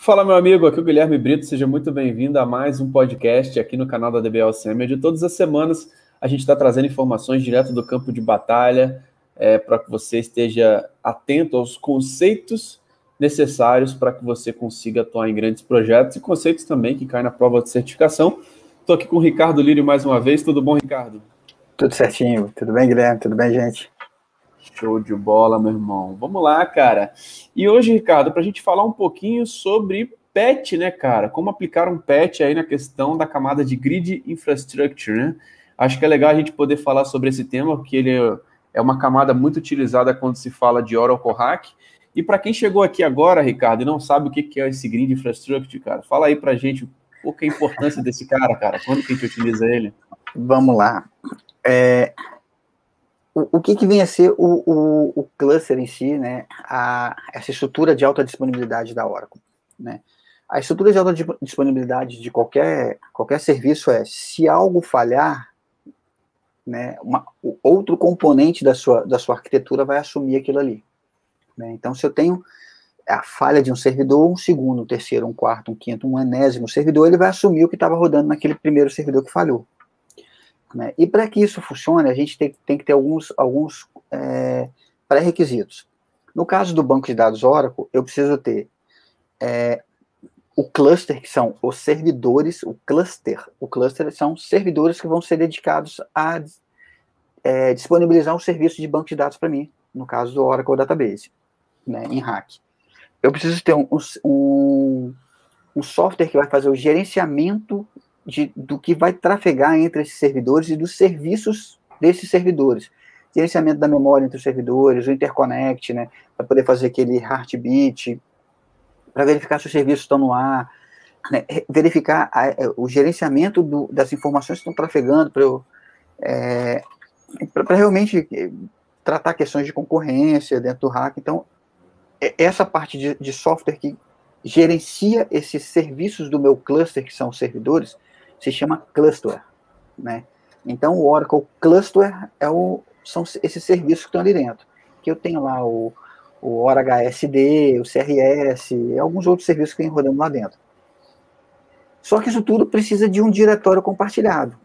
Fala, meu amigo, aqui é o Guilherme Brito, seja muito bem-vindo a mais um podcast aqui no canal da DBL Semi. De todas as semanas a gente está trazendo informações direto do campo de batalha para que você esteja atento aos conceitos necessários para que você consiga atuar em grandes projetos e conceitos também que caem na prova de certificação. Estou aqui com o Ricardo Lírio mais uma vez. Tudo bom, Ricardo? Tudo certinho. Tudo bem, Guilherme? Tudo bem, gente? Show de bola, meu irmão. Vamos lá, cara. E hoje, Ricardo, para a gente falar um pouquinho sobre patch, né, cara? Como aplicar um patch aí na questão da camada de grid infrastructure, né? Acho que é legal a gente poder falar sobre esse tema, porque ele é uma camada muito utilizada quando se fala de Oracle Hack. E para quem chegou aqui agora, Ricardo, e não sabe o que é esse grid infrastructure, cara, fala aí para a gente qual que é a importância desse cara? Quando que a gente utiliza ele? Vamos lá. O que vem a ser o cluster em si, né? Essa estrutura de alta disponibilidade da Oracle, né? A estrutura de alta disponibilidade de qualquer serviço se algo falhar, né, outro componente da sua arquitetura vai assumir aquilo ali, né? Então, se eu tenho a falha de um servidor, um segundo, um terceiro, um quarto, um quinto, um enésimo servidor, ele vai assumir o que estava rodando naquele primeiro servidor que falhou, né? E para que isso funcione, a gente tem que ter alguns pré-requisitos. No caso do banco de dados Oracle, eu preciso ter o cluster, que são os servidores, o cluster são servidores que vão ser dedicados a disponibilizar um serviço de banco de dados para mim, no caso do Oracle Database, né, em Hack. Eu preciso ter um software que vai fazer o gerenciamento do que vai trafegar entre esses servidores e dos serviços desses servidores. Gerenciamento da memória entre os servidores, o interconnect, né, para poder fazer aquele heartbeat, para verificar se os serviços estão no ar, né, verificar o gerenciamento das informações que estão trafegando para realmente tratar questões de concorrência dentro do Hack. Então, essa parte de software que gerencia esses serviços do meu cluster, que são os servidores, se chama cluster, né? Então, o Oracle Cluster são esses serviços que estão ali dentro, que eu tenho lá o OraHSD, o CRS, e alguns outros serviços que vem rodando lá dentro. Só que isso tudo precisa de um diretório compartilhado.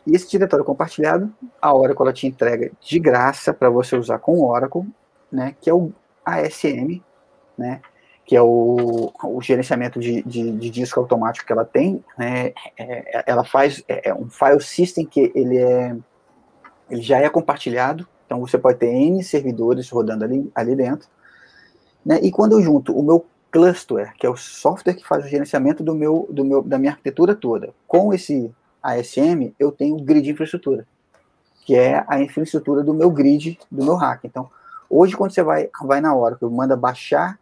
E esse diretório compartilhado, a Oracle ela te entrega de graça para você usar com o Oracle, né, que é o ASM, né, que é o gerenciamento de disco automático que ela tem, né, ela faz um file system que ele já é compartilhado, então você pode ter N servidores rodando ali dentro, né, e quando eu junto o meu cluster, que é o software que faz o gerenciamento da minha arquitetura toda, com esse ASM, eu tenho o grid infraestrutura, que é a infraestrutura do meu grid, do meu Hack. Então, hoje, quando você vai na Oracle, manda baixar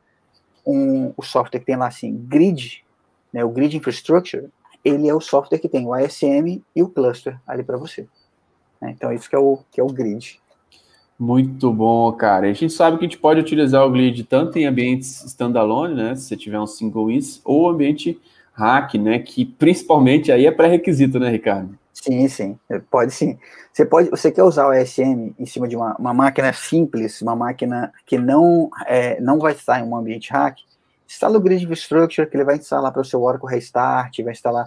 o software que tem lá assim, grid, né, o grid infrastructure, ele é o software que tem o ASM e o cluster ali para você, né? Então, isso que é o grid. Muito bom, cara. A gente sabe que a gente pode utilizar o grid tanto em ambientes standalone, né, se você tiver um single instance, ou ambiente Hack, né, que principalmente aí é pré-requisito, né, Ricardo? Sim, pode sim. Você quer usar o ASM em cima de uma máquina simples, uma máquina que não vai estar em um ambiente Hack, instala o Grid Infrastructure, que ele vai instalar para o seu Oracle Restart, vai instalar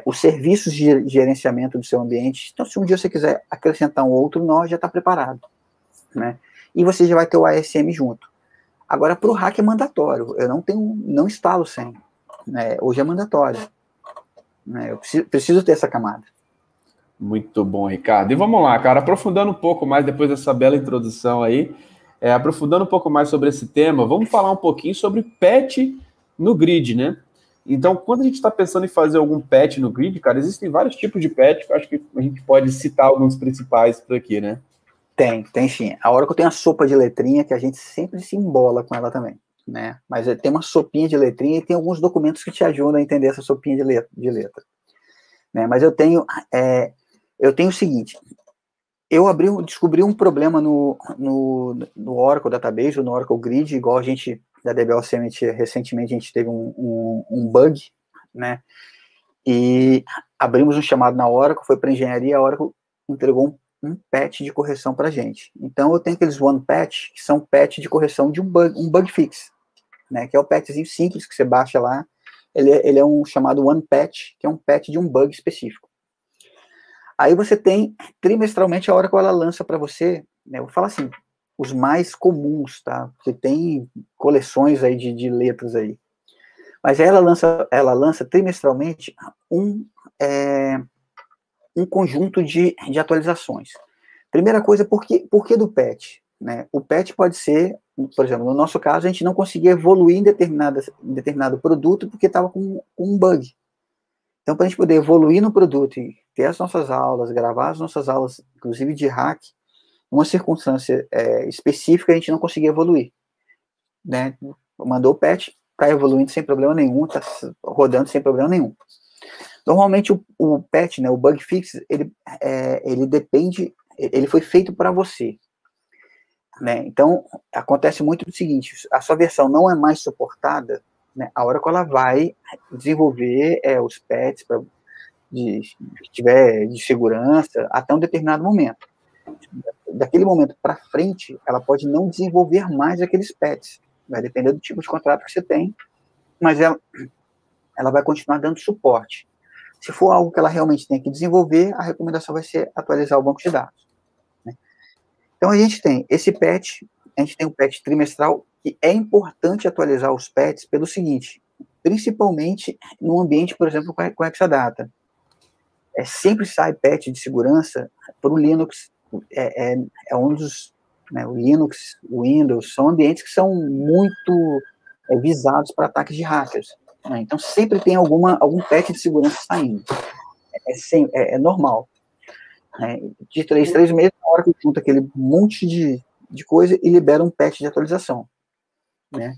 os serviços de gerenciamento do seu ambiente. Então, se um dia você quiser acrescentar um outro nó, já está preparado, né? E você já vai ter o ASM junto. Agora, para o Hack é mandatório. Eu não instalo sem. Né? Hoje é mandatório. Né? Eu preciso ter essa camada. Muito bom, Ricardo. E vamos lá, cara, aprofundando um pouco mais, depois dessa bela introdução aí, aprofundando um pouco mais sobre esse tema, vamos falar um pouquinho sobre patch no grid, né? Então, quando a gente está pensando em fazer algum patch no grid, cara, existem vários tipos de patch, que eu acho que a gente pode citar alguns principais por aqui, né? Tem sim. A Oracle tem uma sopa de letrinha que a gente sempre se embola com ela também, né? Mas tem uma sopinha de letrinha e tem alguns documentos que te ajudam a entender essa sopinha de letra. Né? Mas eu tenho o seguinte, descobri um problema no Oracle Database, ou no Oracle Grid, igual a gente, da DBL Summit, recentemente a gente teve um bug, né? E abrimos um chamado na Oracle, foi para engenharia, a Oracle entregou um patch de correção para a gente. Então eu tenho aqueles one patch, que são patch de correção de um bug fix, né? Que é o patchzinho simples que você baixa lá, ele é um chamado one patch, que é um patch de um bug específico. Aí você tem, trimestralmente, a Oracle ela lança para você, né, eu vou falar assim, os mais comuns, tá? Porque tem coleções aí de letras aí. Mas ela lança trimestralmente um conjunto de atualizações. Primeira coisa, por que do patch? Né? O patch pode ser, por exemplo, no nosso caso, a gente não conseguia evoluir em determinado produto porque estava com um bug. Então, para a gente poder evoluir no produto e ter as nossas aulas, gravar as nossas aulas, inclusive de hack, uma circunstância específica, a gente não conseguia evoluir. Né? Mandou o patch, está evoluindo sem problema nenhum, está rodando sem problema nenhum. Normalmente o patch, né, o bug fix, ele depende, ele foi feito para você. Né? Então, acontece muito o seguinte, a sua versão não é mais suportada, né, a Oracle ela vai desenvolver os patches que tiver de segurança até um determinado momento. Daquele momento para frente, ela pode não desenvolver mais aqueles patches. Vai depender do tipo de contrato que você tem, mas ela vai continuar dando suporte. Se for algo que ela realmente tem que desenvolver, a recomendação vai ser atualizar o banco de dados. Né? Então, a gente tem esse patch, a gente tem um patch trimestral, e é importante atualizar os patches pelo seguinte, principalmente no ambiente, por exemplo, com Exadata. Sempre sai patch de segurança para o Linux, um dos, né, o Linux, o Windows, são ambientes que são muito visados para ataques de hackers. Né? Então, sempre tem algum patch de segurança saindo. É normal. Né? De 3 meses, na hora que junta aquele monte de coisa e libera um patch de atualização. Né?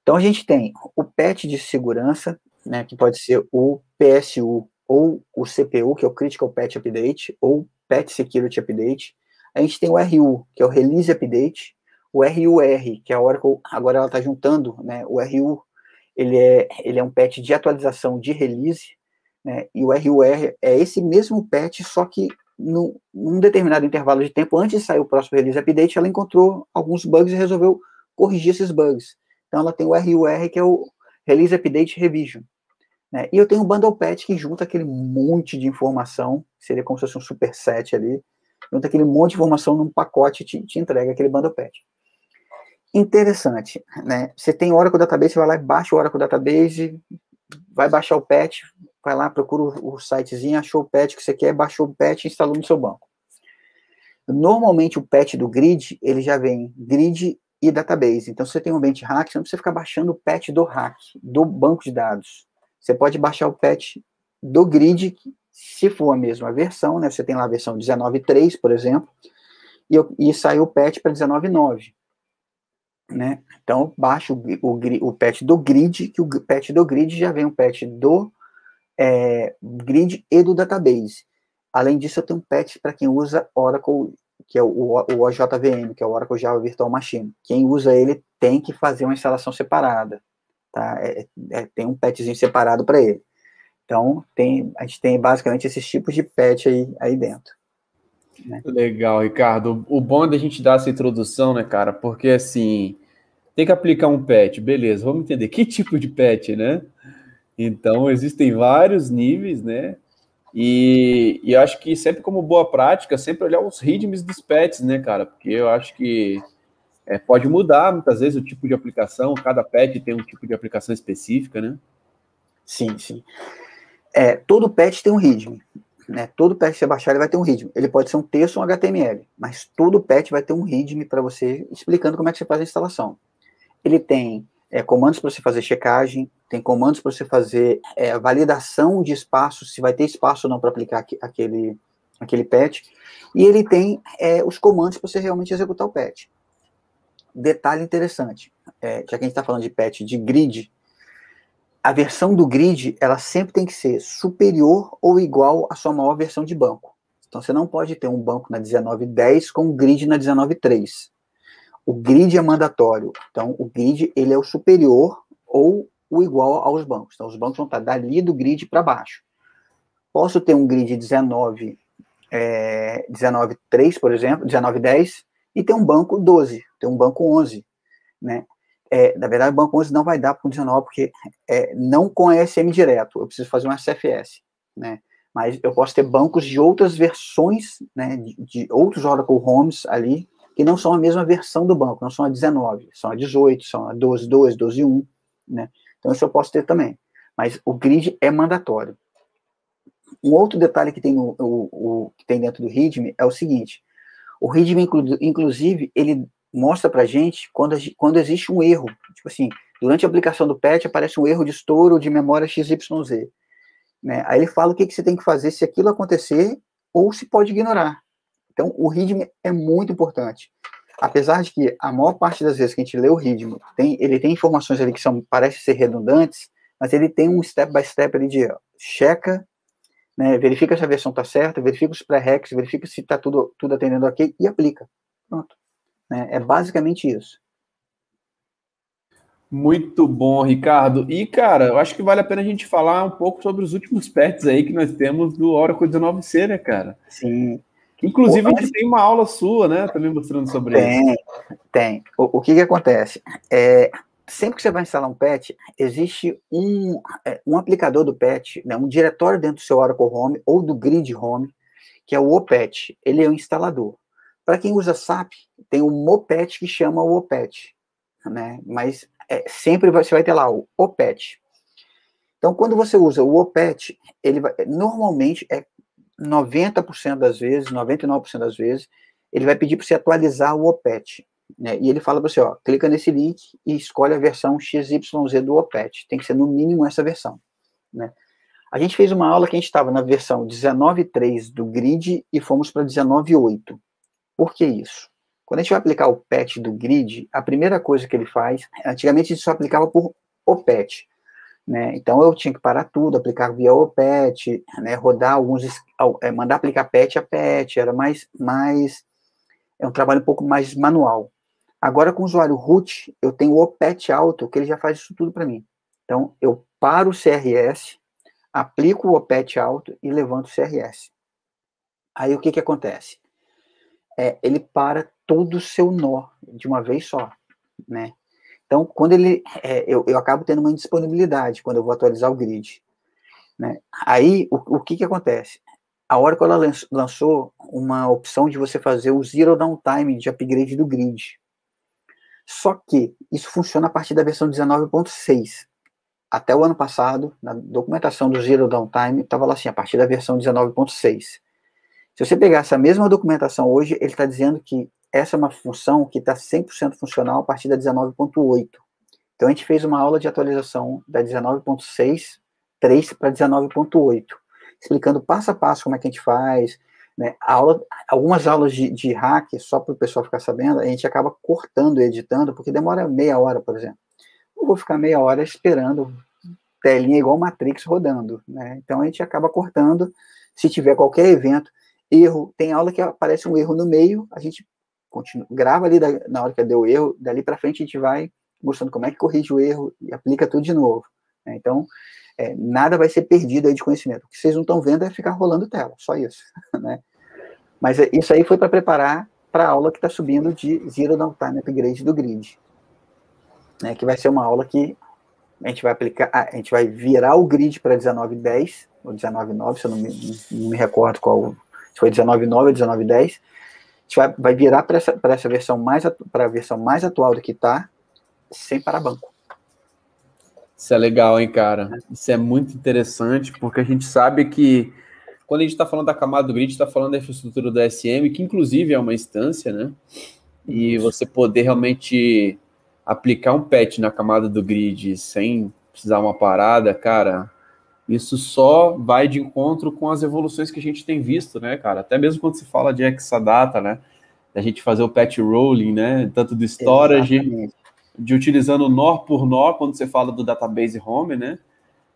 Então, a gente tem o patch de segurança, né, que pode ser o PSU ou o CPU, que é o Critical Patch Update, ou Patch Security Update. A gente tem o RU, que é o Release Update, o RUR, que a Oracle, agora ela está juntando, né, o RU, ele é um patch de atualização de release, né, e o RUR é esse mesmo patch, só que num determinado intervalo de tempo, antes de sair o próximo Release Update, ela encontrou alguns bugs e resolveu corrigir esses bugs. Então, ela tem o RUR, que é o Release Update Revision. Né? E eu tenho o Bundle Patch, que junta aquele monte de informação, seria como se fosse um superset ali, junta aquele monte de informação num pacote e te entrega aquele Bundle Patch. Interessante, né? Você tem o Oracle Database, você vai lá e baixa o Oracle Database, vai baixar o patch, vai lá, procura o sitezinho, achou o patch que você quer, baixou o patch e instalou no seu banco. Normalmente, o patch do grid, ele já vem grid e database. Então, se você tem um ambiente hack, você não precisa ficar baixando o patch do hack, do banco de dados. Você pode baixar o patch do grid, se for a mesma versão, né? Você tem lá a versão 19.3, por exemplo, e saiu o patch para 19.9. Né? Então, baixa o patch do grid, que o patch do grid já vem um patch do grid e do database. Além disso, eu tenho um patch para quem usa Oracle, que é o OJVM, que é o Oracle Java Virtual Machine. Quem usa ele tem que fazer uma instalação separada. Tá? Tem um patchzinho separado para ele. Então, a gente tem basicamente esses tipos de patch aí dentro. Né? Legal, Ricardo. O bom é da gente dar essa introdução, né, cara? Porque, assim, tem que aplicar um patch, beleza, vamos entender que tipo de patch, né? Então, existem vários níveis, né? E eu acho que sempre como boa prática, sempre olhar os readmes dos patches, né, cara? Porque eu acho que pode mudar, muitas vezes, o tipo de aplicação, cada patch tem um tipo de aplicação específica, né? Sim, sim. Todo patch tem um readme. Né? Todo patch que você baixar, ele vai ter um readme. Ele pode ser um texto ou um HTML, mas todo patch vai ter um readme para você, explicando como é que você faz a instalação. Ele tem comandos para você fazer checagem, tem comandos para você fazer validação de espaço, se vai ter espaço ou não para aplicar aquele patch, e ele tem os comandos para você realmente executar o patch. Detalhe interessante, já que a gente está falando de patch de grid, a versão do grid, ela sempre tem que ser superior ou igual à sua maior versão de banco. Então, você não pode ter um banco na 19.10 com um grid na 19.3. O grid é mandatório. Então, o grid, ele é o superior ou o igual aos bancos. Então, os bancos vão estar dali do grid para baixo. Posso ter um grid 19.3, por exemplo, 19.10, e ter um banco 12, ter um banco 11, né? Na verdade, o banco 11 não vai dar para o 19, porque não com ESM direto, eu preciso fazer um SFS, né? Mas eu posso ter bancos de outras versões, né, de outros Oracle Homes ali, que não são a mesma versão do banco, não são a 19, são a 18, são a 12.2, 12.1, né? Então isso eu posso ter também. Mas o grid é mandatório. Um outro detalhe que tem, que tem dentro do README é o seguinte: o README, inclusive, ele mostra para a gente quando existe um erro. Tipo assim, durante a aplicação do patch aparece um erro de estouro de memória XYZ. Né? Aí ele fala o que você tem que fazer se aquilo acontecer ou se pode ignorar. Então, o README é muito importante. Apesar de que a maior parte das vezes que a gente lê o README, ele tem informações ali que parecem ser redundantes, mas ele tem um step by step ali de checa, né, verifica se a versão está certa, verifica os pré-recs, verifica se está tudo atendendo ok e aplica. Pronto. Né? É basicamente isso. Muito bom, Ricardo. E, cara, eu acho que vale a pena a gente falar um pouco sobre os últimos patches aí que nós temos do Oracle 19c, né, cara? Sim. Que, inclusive, a gente tem uma aula sua, né, também mostrando sobre isso. Tem. O que acontece? Sempre que você vai instalar um patch, existe um aplicador do patch, né, um diretório dentro do seu Oracle Home ou do Grid Home, que é o OPatch. Ele é o instalador. Para quem usa SAP, tem o MoPatch que chama o OPatch, né? Mas sempre você vai ter lá o OPatch. Então, quando você usa o OPatch, normalmente 90% das vezes, 99% das vezes, ele vai pedir para você atualizar o OPatch. Né? E ele fala para você, clica nesse link e escolhe a versão XYZ do OPatch. Tem que ser no mínimo essa versão. Né? A gente fez uma aula que a gente estava na versão 19.3 do Grid e fomos para 19.8. Por que isso? Quando a gente vai aplicar o patch do Grid, a primeira coisa que ele faz, antigamente a gente só aplicava por OPatch. Né? Então eu tinha que parar tudo, aplicar via OPatch, né? Rodar mandar aplicar patch a patch, era um trabalho um pouco mais manual. Agora com o usuário root, eu tenho o OPatch Auto, que ele já faz isso tudo para mim. Então eu paro o CRS, aplico o OPatch Auto e levanto o CRS. Aí o que acontece? Ele para todo o seu nó de uma vez só, né? Então, quando eu acabo tendo uma indisponibilidade quando eu vou atualizar o grid. Né? Aí, o que acontece? A Oracle ela lançou uma opção de você fazer o Zero Downtime de upgrade do grid. Só que isso funciona a partir da versão 19.6. Até o ano passado, na documentação do Zero Downtime, estava lá assim, a partir da versão 19.6. Se você pegar essa mesma documentação hoje, ele está dizendo que essa é uma função que está 100% funcional a partir da 19.8. Então, a gente fez uma aula de atualização da 19.6.3 para 19.8, explicando passo a passo como é que a gente faz. Né? Algumas aulas de hack, só para o pessoal ficar sabendo, a gente acaba cortando e editando, porque demora meia hora, por exemplo. Eu vou ficar meia hora esperando telinha igual Matrix rodando. Né? Então, a gente acaba cortando. Se tiver qualquer evento, erro, tem aula que aparece um erro no meio, a gente grava ali na hora que deu o erro, dali para frente a gente vai mostrando como é que corrige o erro e aplica tudo de novo. Né? Então, nada vai ser perdido aí de conhecimento. O que vocês não estão vendo é ficar rolando tela, só isso. Né? Mas isso aí foi para preparar para a aula que está subindo de Zero Downtime Upgrade do Grid. Né? Que vai ser uma aula que a gente vai aplicar, a gente vai virar o Grid para 19.10, ou 19.9, se eu não me recordo qual, se foi 19.9 ou 19.10, a gente vai virar para essa versão para a versão mais atual do que está, sem parar banco. Isso é legal, hein, cara? Isso é muito interessante, porque a gente sabe que quando a gente está falando da camada do grid, está falando da infraestrutura do SM, que inclusive é uma instância, né? E você poder realmente aplicar um patch na camada do grid sem precisar uma parada, cara, isso só vai de encontro com as evoluções que a gente tem visto, né, cara? Até mesmo quando se fala de Exadata, né? A gente fazer o patch rolling, né? Tanto do storage, exatamente, de utilizando nó por nó, quando você fala do database home, né?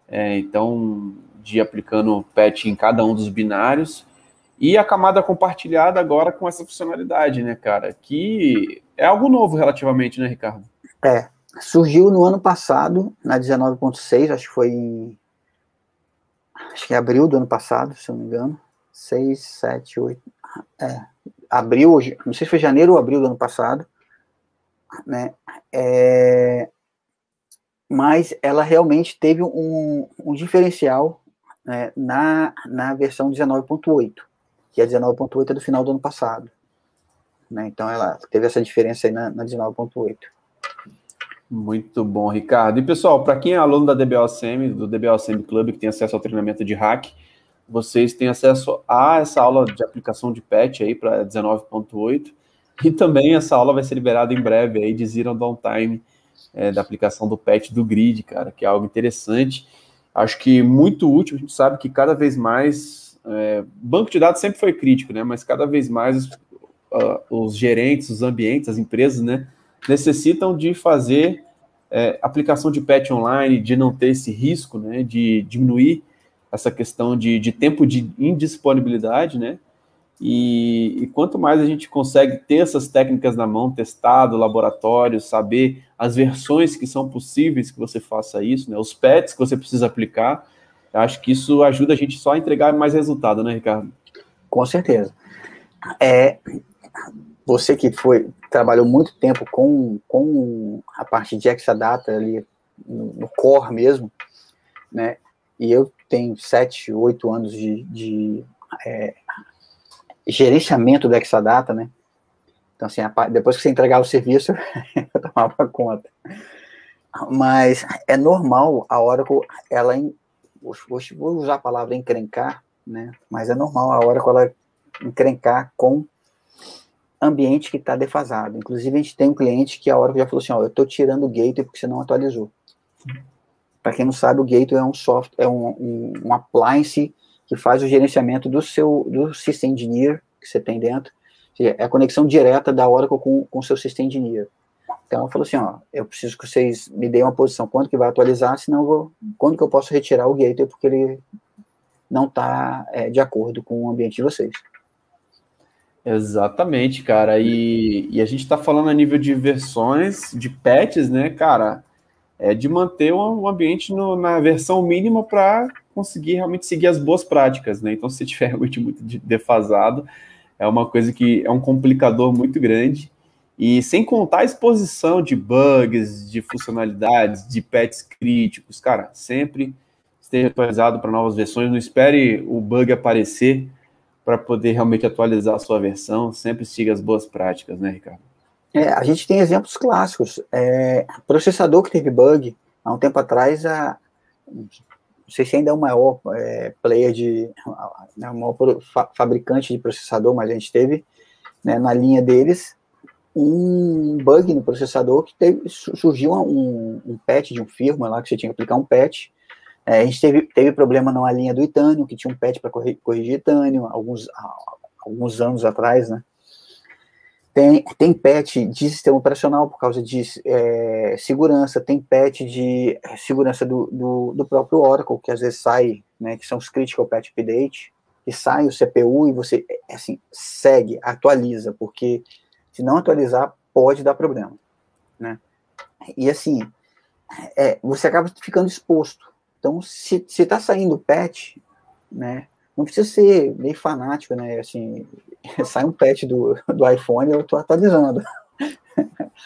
Então, de aplicando patch em cada um dos binários. E a camada compartilhada agora com essa funcionalidade, né, cara? Que é algo novo relativamente, né, Ricardo? Surgiu no ano passado, na 19.6, acho que foi em abril do ano passado, se eu não me engano. 6, 7, 8... abril, não sei se foi janeiro ou abril do ano passado. né? Mas ela realmente teve um diferencial, né, na versão 19.8, que a 19.8 é do final do ano passado, né? Então ela teve essa diferença aí na 19.8. Muito bom, Ricardo. E pessoal, para quem é aluno da DBOCM, do DBOCM Club, que tem acesso ao treinamento de hack, vocês têm acesso a essa aula de aplicação de patch aí para 19.8, e também essa aula vai ser liberada em breve aí de Zero Downtime, da aplicação do patch do Grid, cara, que é algo interessante. Acho que muito útil. A gente sabe que cada vez mais banco de dados sempre foi crítico, né? Mas cada vez mais os gerentes, os ambientes, as empresas, né, necessitam de fazer aplicação de patch online, de não ter esse risco, né, de diminuir essa questão de tempo de indisponibilidade, né? E quanto mais a gente consegue ter essas técnicas na mão, testado, laboratório, saber as versões que são possíveis que você faça isso, né, os patches que você precisa aplicar, acho que isso ajuda a gente só a entregar mais resultado, né, Ricardo? Com certeza. Você que trabalhou muito tempo com a parte de Exadata ali, no core mesmo, né, e eu tenho 7, 8 anos de gerenciamento do Exadata, né? Então, assim, depois que você entregar o serviço, eu tomava conta. Mas é normal a Oracle, vou usar a palavra encrencar, né? Mas é normal a Oracle ela encrencar com ambiente que está defasado. Inclusive, a gente tem um cliente que a Oracle já falou assim, ó, eu estou tirando o gateway porque você não atualizou. Para quem não sabe, o gateway é um software, é um appliance que faz o gerenciamento do System Engineer que você tem dentro. É a conexão direta da Oracle com o seu System Engineer. Então, ela falou assim, ó, eu preciso que vocês me deem uma posição, quando que vai atualizar, senão quando que eu posso retirar o gateway, porque ele não está de acordo com o ambiente de vocês. Exatamente, cara, e a gente está falando a nível de versões, de patches, né, cara, de manter o ambiente na versão mínima para conseguir realmente seguir as boas práticas, né? Então, se tiver realmente muito defasado, é uma coisa que é um complicador muito grande. E sem contar a exposição de bugs, de funcionalidades, de patches críticos, cara, sempre esteja atualizado para novas versões, não espere o bug aparecer para poder realmente atualizar a sua versão, sempre siga as boas práticas, né, Ricardo? A gente tem exemplos clássicos. Processador que teve bug, há um tempo atrás, não sei se ainda é o maior player o maior fabricante de processador, mas a gente teve, né, na linha deles, um bug no processador que surgiu um patch de um firmware lá, que você tinha que aplicar um patch. A gente teve problema numa linha do Itanium, que tinha um patch para corrigir Itanium, alguns anos atrás, né? Tem patch de sistema operacional por causa de segurança, tem patch de segurança do próprio Oracle, que às vezes sai, né, que são os Critical Patch Update, que sai o CPU e você, assim, segue, atualiza, porque se não atualizar, pode dar problema, né? E assim, você acaba ficando exposto. Então, se está saindo patch, né, não precisa ser meio fanático, né, assim, sai um patch do iPhone, eu estou atualizando.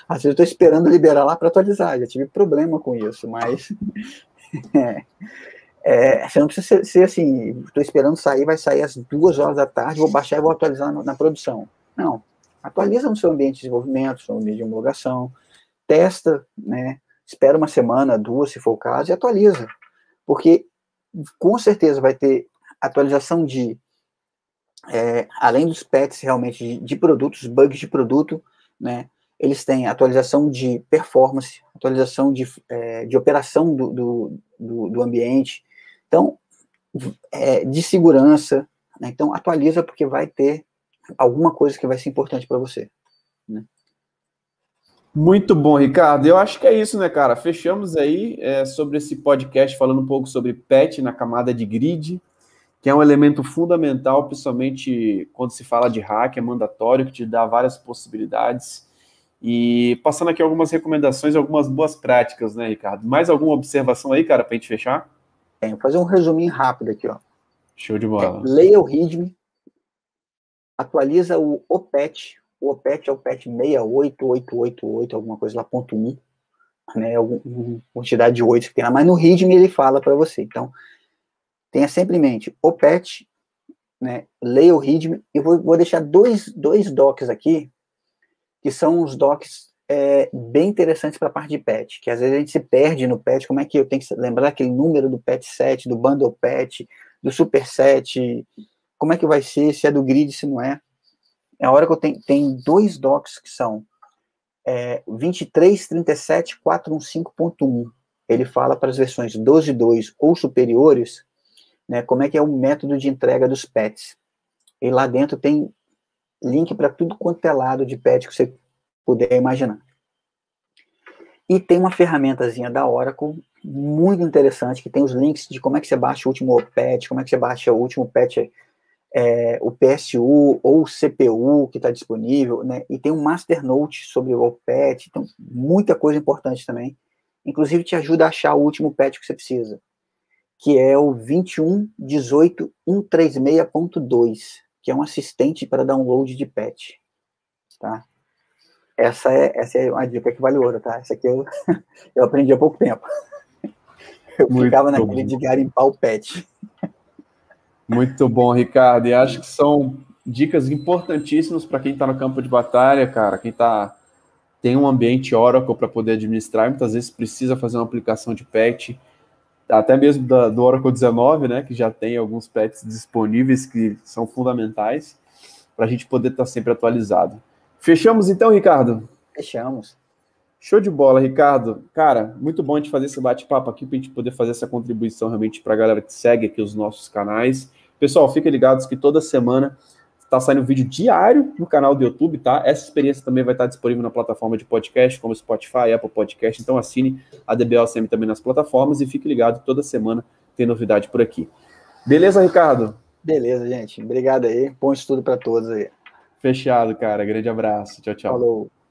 Às vezes eu estou esperando liberar lá para atualizar, já tive problema com isso, mas você não precisa ser assim, estou esperando sair, vai sair às 2 horas da tarde, vou baixar e vou atualizar na produção. Não, atualiza no seu ambiente de desenvolvimento, no seu ambiente de homologação, testa, né, espera uma semana, 2, se for o caso, e atualiza. Porque, com certeza, vai ter atualização além dos patches realmente de produtos, bugs de produto, né, eles têm atualização de performance, atualização de operação do ambiente, então, de segurança, né, então atualiza porque vai ter alguma coisa que vai ser importante para você, né. Muito bom, Ricardo. Eu acho que é isso, né, cara? Fechamos aí sobre esse podcast falando um pouco sobre patch na camada de grid, que é um elemento fundamental, principalmente quando se fala de hack, é mandatório, que te dá várias possibilidades. E passando aqui algumas recomendações, algumas boas práticas, né, Ricardo? Mais alguma observação aí, cara, para a gente fechar? Vou fazer um resuminho rápido aqui, ó. Show de bola. Leia o README, atualiza o patch, o OPET é o PET 68888, alguma coisa lá, ponto 1, né, alguma quantidade de 8 que tem lá, mas no README ele fala para você. Então, tenha sempre em mente o PET, né, leia o README, e vou deixar dois docs aqui, que são os docs bem interessantes para a parte de PET, que às vezes a gente se perde no PET, como é que eu tenho que lembrar aquele número do PET set, do bundle PET, do superset, como é que vai ser, se é do grid, se não é. É a hora que eu tenho dois docs que são 23.37.415.1. Ele fala para as versões 12.2 ou superiores, né, como é que é o método de entrega dos PETs. E lá dentro tem link para tudo quanto é lado de PET que você puder imaginar. E tem uma ferramentazinha da Oracle muito interessante, que tem os links de como é que você baixa o último PET, como é que você baixa o último PET, o PSU ou o CPU que está disponível, né? E tem um Master Note sobre o PET, então muita coisa importante também. Inclusive te ajuda a achar o último PET que você precisa, que é o 21.18.136.2, que é um assistente para download de PET, tá? Essa é uma dica que vale ouro, tá? Essa aqui eu aprendi há pouco tempo. Eu ficava naquele de garimpar o PET. Muito bom, Ricardo. E acho que são dicas importantíssimas para quem está no campo de batalha, cara. Quem tem um ambiente Oracle para poder administrar, muitas vezes precisa fazer uma aplicação de PET, até mesmo do Oracle 19, né? Que já tem alguns PETs disponíveis que são fundamentais para a gente poder estar sempre atualizado. Fechamos então, Ricardo? Fechamos. Show de bola, Ricardo. Cara, muito bom a gente fazer esse bate-papo aqui para a gente poder fazer essa contribuição realmente para a galera que segue aqui os nossos canais. Pessoal, fiquem ligados que toda semana está saindo vídeo diário no canal do YouTube, tá? Essa experiência também vai estar disponível na plataforma de podcast, como Spotify, Apple Podcast. Então assine a DBLCM também nas plataformas e fique ligado, toda semana tem novidade por aqui. Beleza, Ricardo? Beleza, gente. Obrigado aí. Bom estudo para todos aí. Fechado, cara. Grande abraço. Tchau, tchau. Falou.